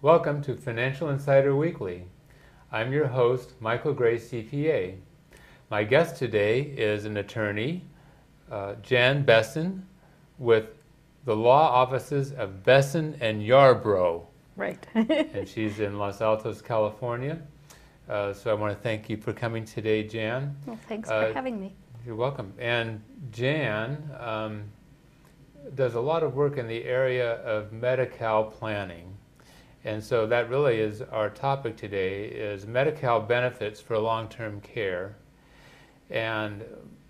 Welcome to Financial Insider Weekly. I'm your host, Michael Gray, CPA. My guest today is an attorney, Jan Besson, with the law offices of Besson and Yarbrough. Right. And she's in Los Altos, California. So I want to thank you for coming today, Jan. Well, thanks for having me. You're welcome. And Jan does a lot of work in the area of MediCal planning. And so that really is our topic today, is MediCal benefits for long-term care. And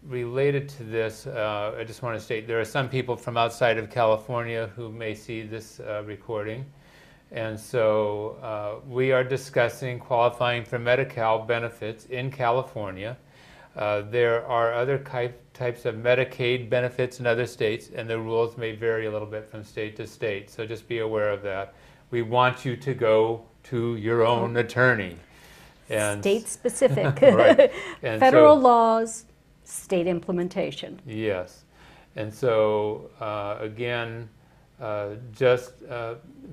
related to this, I just want to state there are some people from outside of California who may see this recording. And so we are discussing qualifying for MediCal benefits in California. There are other types of Medicaid benefits in other states, and the rules may vary a little bit from state to state, so just be aware of that. We want you to go to your own attorney. And state specific. Right. And federal laws, state implementation. Yes. And so, again, just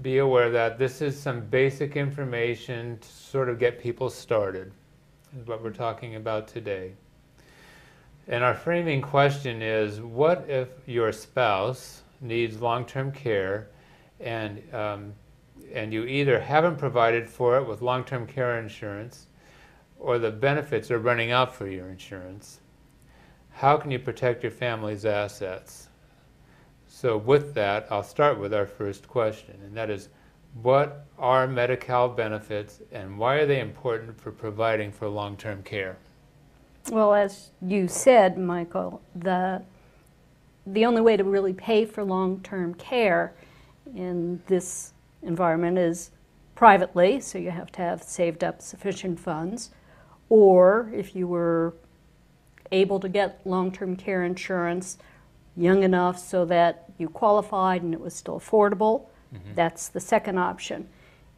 be aware that this is some basic information to sort of get people started, is what we're talking about today. And our framing question is, what if your spouse needs long-term care and you either haven't provided for it with long-term care insurance or the benefits are running out for your insurance? How can you protect your family's assets? So with that, I'll start with our first question, and that is, what are MediCal benefits and why are they important for providing for long-term care? Well, as you said, Michael, the only way to really pay for long-term care in this environment is privately, so you have to have saved up sufficient funds, or if you were able to get long-term care insurance young enough so that you qualified and it was still affordable, that's the second option.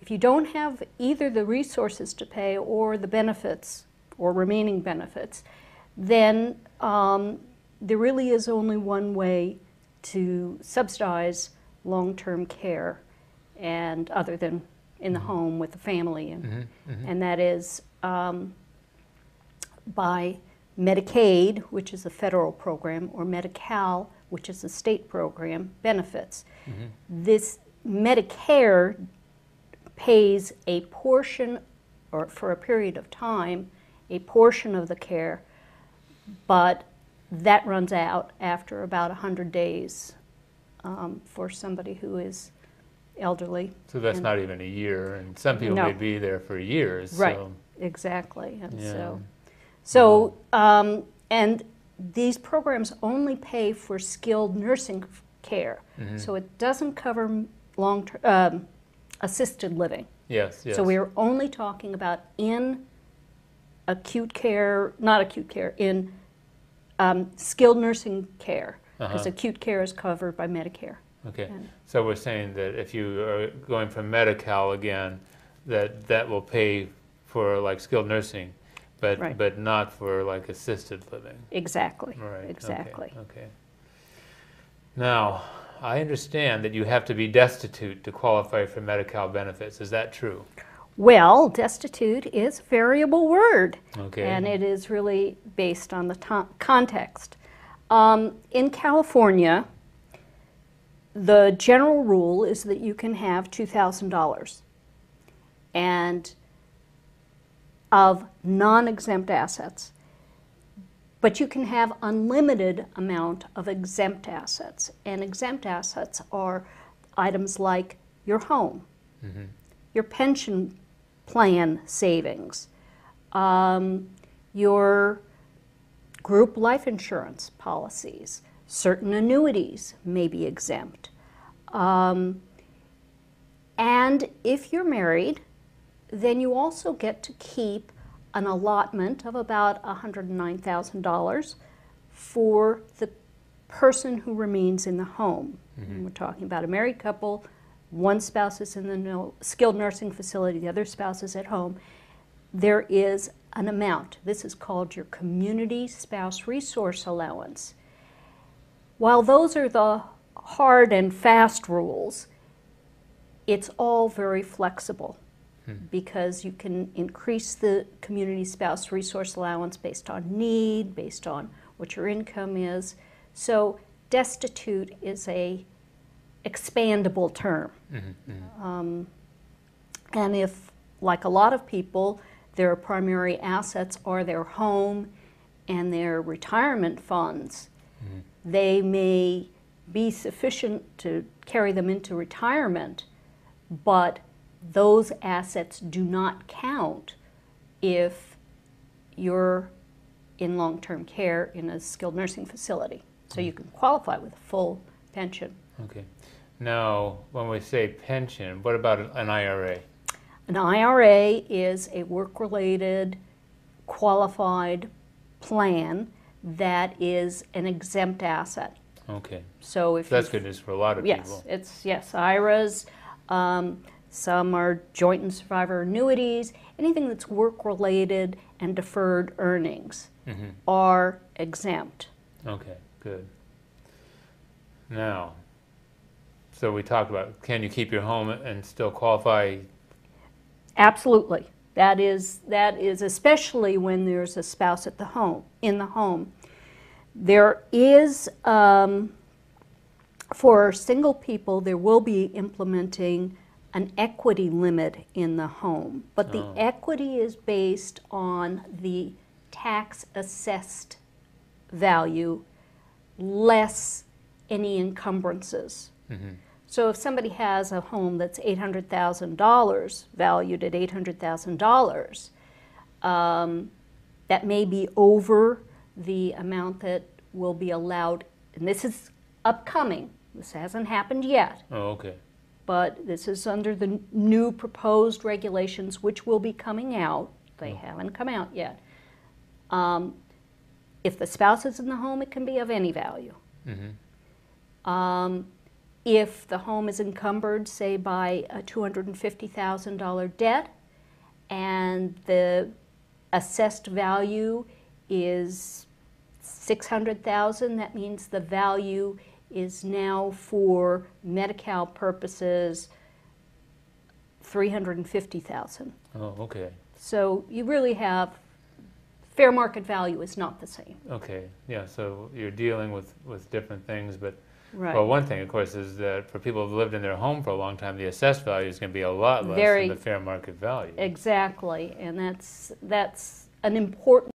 If you don't have either the resources to pay or the benefits or remaining benefits, then there really is only one way to subsidize long-term care, and other than in the home with the family, and that is by Medicaid, which is a federal program, or MediCal, which is a state program, benefits. This Medicare pays a portion, or for a period of time, a portion of the care, but that runs out after about 100 days for somebody who is elderly. So that's not even a year, and some people may be there for years. Right, so. Exactly. And Yeah. and these programs only pay for skilled nursing care, so it doesn't cover long-term assisted living. Yes, yes. So we're only talking about in acute care, not acute care, in skilled nursing care, because acute care is covered by Medicare. Okay, so we're saying that if you are going from MediCal again, that will pay for like skilled nursing, but not for like assisted living. Exactly. Right. Exactly. Okay. Now, I understand that you have to be destitute to qualify for MediCal benefits. Is that true? Well, destitute is a variable word, Okay. and it is really based on the context. In California, the general rule is that you can have $2,000 and of non-exempt assets, but you can have unlimited amount of exempt assets, and exempt assets are items like your home, your pension plan savings, your group life insurance policies, certain annuities may be exempt. And if you're married, then you also get to keep an allotment of about $109,000 for the person who remains in the home. And we're talking about a married couple, one spouse is in the skilled nursing facility, the other spouse is at home. There is an amount. This is called your community spouse resource allowance. While those are the hard and fast rules, it's all very flexible because you can increase the community spouse resource allowance based on need, based on what your income is. So destitute is a expandable term. And if, like a lot of people, their primary assets are their home and their retirement funds, they may be sufficient to carry them into retirement, but those assets do not count if you're in long-term care in a skilled nursing facility. So you can qualify with a full pension. Okay. Now, when we say pension, what about an IRA? An IRA is a work-related qualified plan that is an exempt asset. Okay. So if that's good news for a lot of people. Yes, IRAs. Some are joint and survivor annuities. Anything that's work-related and deferred earnings are exempt. Okay, good. Now, so we talked about, can you keep your home and still qualify? Absolutely. That is especially when there's a spouse at the home, in the home. There is, for single people, there will be implementing an equity limit in the home, but the equity is based on the tax assessed value less any encumbrances. So if somebody has a home that's $800,000, valued at $800,000, that may be over the amount that will be allowed, and this is upcoming, this hasn't happened yet. Oh, okay. But this is under the new proposed regulations, which will be coming out. They haven't come out yet. If the spouse is in the home, it can be of any value. If the home is encumbered, say, by a $250,000 debt, and the assessed value is $600,000, that means the value is now, for MediCal purposes, $350,000. Oh, okay. So you really have, fair market value is not the same. Okay, yeah, so you're dealing with different things, but Right. well, one thing, of course, is that for people who've lived in their home for a long time, the assessed value is going to be a lot less than the fair market value. Exactly, and that's an important